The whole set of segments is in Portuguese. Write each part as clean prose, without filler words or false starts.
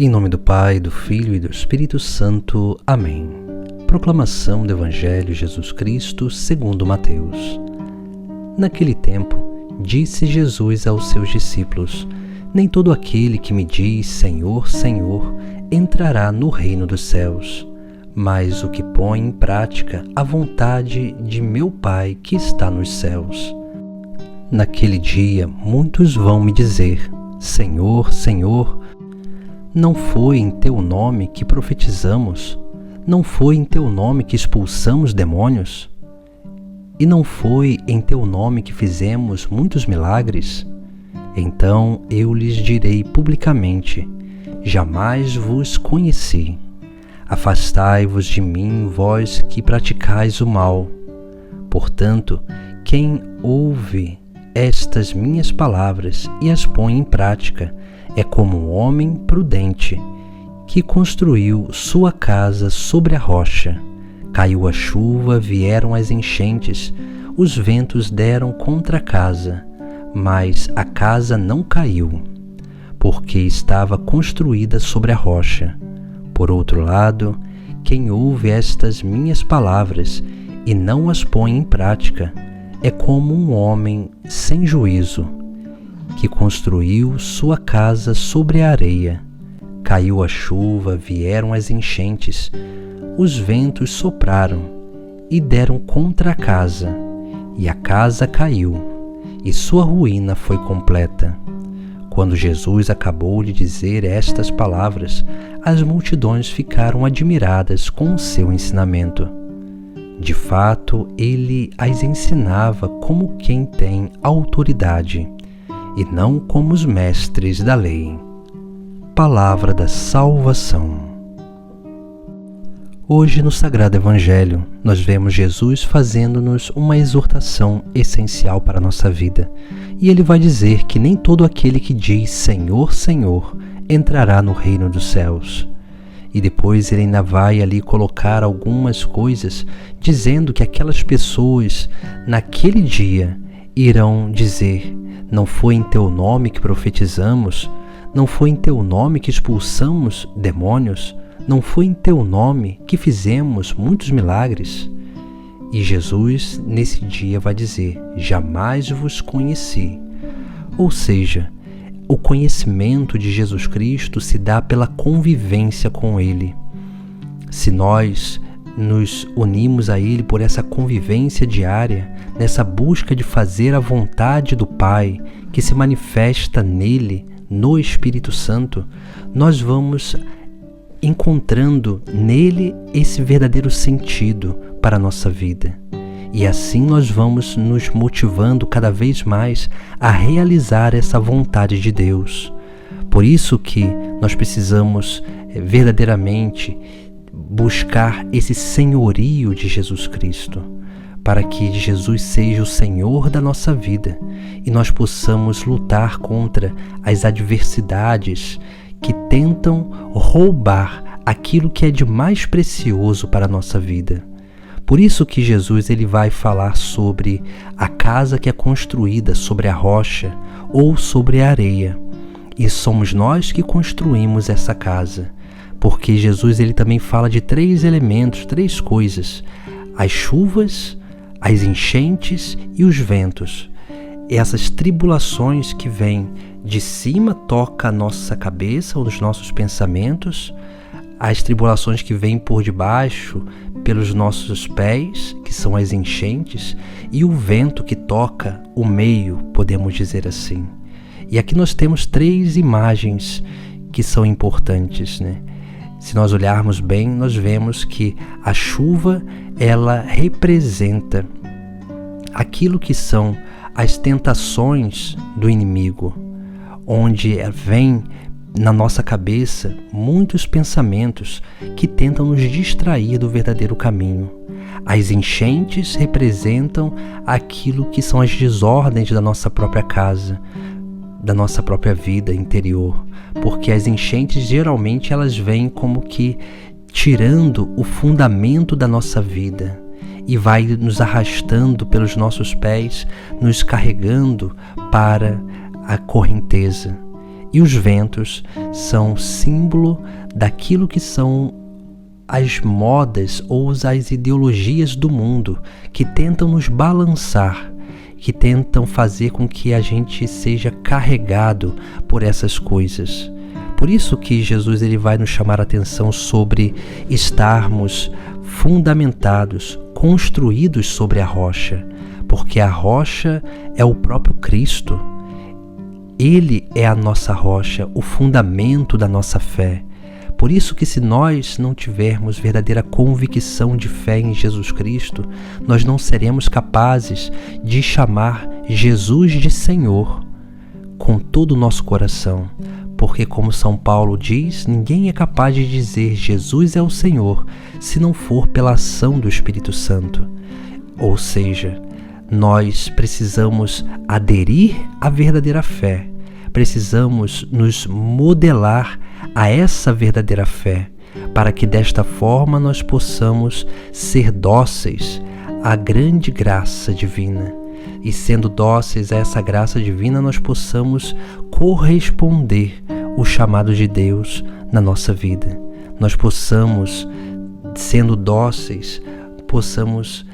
Em nome do Pai, do Filho e do Espírito Santo. Amém. Proclamação do Evangelho de Jesus Cristo segundo Mateus. Naquele tempo, disse Jesus aos seus discípulos: Nem todo aquele que me diz Senhor, Senhor, entrará no reino dos céus, mas o que põe em prática a vontade de meu Pai que está nos céus. Naquele dia, muitos vão me dizer: Senhor, Senhor, não foi em teu nome que profetizamos? Não foi em teu nome que expulsamos demônios? E não foi em teu nome que fizemos muitos milagres? Então eu lhes direi publicamente: jamais vos conheci. Afastai-vos de mim, vós que praticais o mal. Portanto, quem ouve estas minhas palavras e as põe em prática é como um homem prudente que construiu sua casa sobre a rocha. Caiu a chuva, vieram as enchentes, os ventos deram contra a casa, mas a casa não caiu, porque estava construída sobre a rocha. Por outro lado, quem ouve estas minhas palavras e não as põe em prática é como um homem sem juízo, que construiu sua casa sobre a areia. Caiu a chuva, vieram as enchentes, os ventos sopraram e deram contra a casa, e a casa caiu, e sua ruína foi completa. Quando Jesus acabou de dizer estas palavras, as multidões ficaram admiradas com o seu ensinamento. De fato, ele as ensinava como quem tem autoridade, e não como os mestres da lei. Palavra da salvação. Hoje, no Sagrado Evangelho, nós vemos Jesus fazendo-nos uma exortação essencial para a nossa vida. E ele vai dizer que nem todo aquele que diz Senhor, Senhor, entrará no reino dos céus. E depois ele ainda vai ali colocar algumas coisas, dizendo que aquelas pessoas, naquele dia, irão dizer: não foi em teu nome que profetizamos? Não foi em teu nome que expulsamos demônios? Não foi em teu nome que fizemos muitos milagres? E Jesus, nesse dia, vai dizer: jamais vos conheci. Ou seja, o conhecimento de Jesus Cristo se dá pela convivência com Ele. Se nós nos unimos a Ele por essa convivência diária, nessa busca de fazer a vontade do Pai, que se manifesta nele, no Espírito Santo, nós vamos encontrando nele esse verdadeiro sentido para a nossa vida. E assim nós vamos nos motivando cada vez mais a realizar essa vontade de Deus. Por isso que nós precisamos verdadeiramente buscar esse senhorio de Jesus Cristo, para que Jesus seja o Senhor da nossa vida e nós possamos lutar contra as adversidades que tentam roubar aquilo que é de mais precioso para a nossa vida. Por isso que Jesus ele vai falar sobre a casa que é construída sobre a rocha ou sobre a areia. E somos nós que construímos essa casa. Porque Jesus ele também fala de 3 elementos, 3 coisas: as chuvas, as enchentes e os ventos. Essas tribulações que vêm de cima tocam a nossa cabeça, os nossos pensamentos, as tribulações que vêm por debaixo, pelos nossos pés, que são as enchentes, e o vento que toca o meio, podemos dizer assim. E aqui nós temos 3 imagens que são importantes, né? Se nós olharmos bem, nós vemos que a chuva, ela representa aquilo que são as tentações do inimigo, onde vem na nossa cabeça muitos pensamentos que tentam nos distrair do verdadeiro caminho. As enchentes representam aquilo que são as desordens da nossa própria casa, da nossa própria vida interior, porque as enchentes geralmente elas vêm como que tirando o fundamento da nossa vida e vai nos arrastando pelos nossos pés, nos carregando para a correnteza. E os ventos são símbolo daquilo que são as modas ou as ideologias do mundo que tentam nos balançar, que tentam fazer com que a gente seja carregado por essas coisas. Por isso que Jesus ele vai nos chamar a atenção sobre estarmos fundamentados, construídos sobre a rocha, porque a rocha é o próprio Cristo. Ele é a nossa rocha, o fundamento da nossa fé. Por isso que se nós não tivermos verdadeira convicção de fé em Jesus Cristo, nós não seremos capazes de chamar Jesus de Senhor com todo o nosso coração. Porque, como São Paulo diz, ninguém é capaz de dizer Jesus é o Senhor se não for pela ação do Espírito Santo. Ou seja, nós precisamos aderir à verdadeira fé, precisamos nos modelar a essa verdadeira fé, para que desta forma nós possamos ser dóceis à grande graça divina. E sendo dóceis a essa graça divina, nós possamos corresponder o chamado de Deus na nossa vida. Nós possamos, sendo dóceis, possamos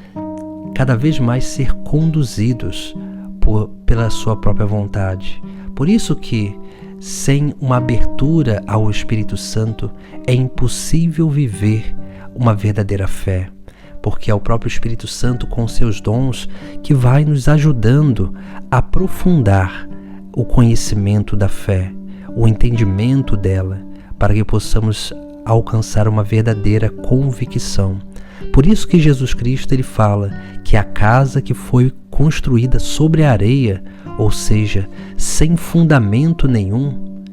cada vez mais ser conduzidos pela sua própria vontade. Por isso que, sem uma abertura ao Espírito Santo, é impossível viver uma verdadeira fé, porque é o próprio Espírito Santo com seus dons que vai nos ajudando a aprofundar o conhecimento da fé, o entendimento dela, para que possamos alcançar uma verdadeira convicção. Por isso que Jesus Cristo ele fala que a casa que foi construída sobre a areia, ou seja, sem fundamento nenhum,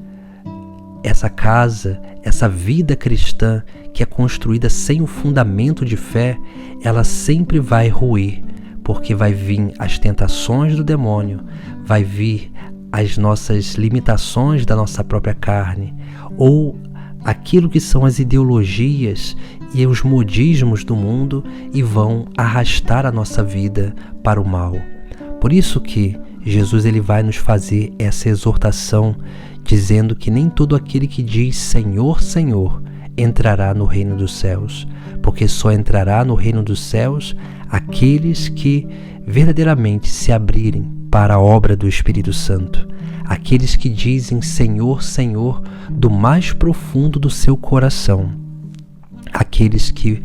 essa casa, essa vida cristã que é construída sem o fundamento de fé, ela sempre vai ruir, porque vai vir as tentações do demônio, vai vir as nossas limitações da nossa própria carne, ou aquilo que são as ideologias e os modismos do mundo e vão arrastar a nossa vida para o mal. Por isso que Jesus ele vai nos fazer essa exortação, dizendo que nem todo aquele que diz Senhor, Senhor, entrará no reino dos céus, porque só entrará no reino dos céus aqueles que verdadeiramente se abrirem para a obra do Espírito Santo, aqueles que dizem Senhor, Senhor, do mais profundo do seu coração, aqueles que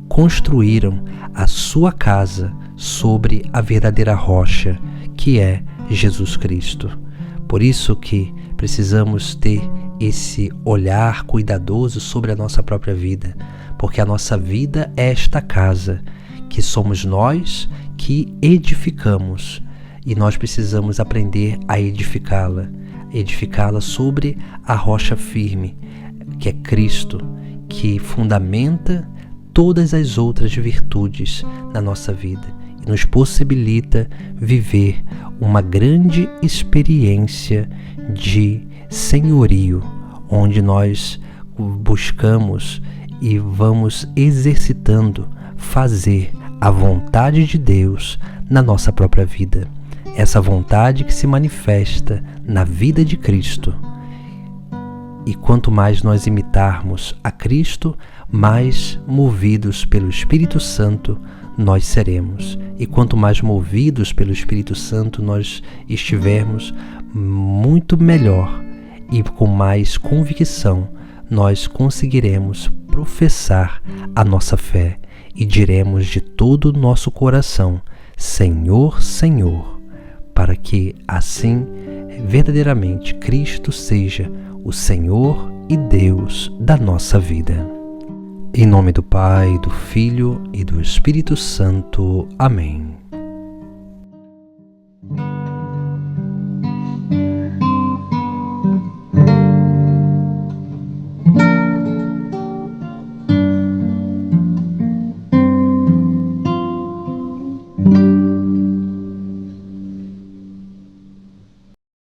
construíram a sua casa sobre a verdadeira rocha, que é Jesus Cristo. Por isso que precisamos ter esse olhar cuidadoso sobre a nossa própria vida, porque a nossa vida é esta casa, que somos nós que edificamos, e nós precisamos aprender a edificá-la sobre a rocha firme, que é Cristo, que fundamenta todas as outras virtudes na nossa vida e nos possibilita viver uma grande experiência de senhorio, onde nós buscamos e vamos exercitando fazer a vontade de Deus na nossa própria vida. Essa vontade que se manifesta na vida de Cristo. E quanto mais nós imitarmos a Cristo, mais movidos pelo Espírito Santo nós seremos. E quanto mais movidos pelo Espírito Santo nós estivermos, muito melhor e com mais convicção nós conseguiremos professar a nossa fé e diremos de todo o nosso coração, Senhor, Senhor, para que assim verdadeiramente Cristo seja o Senhor e Deus da nossa vida. Em nome do Pai, do Filho e do Espírito Santo. Amém.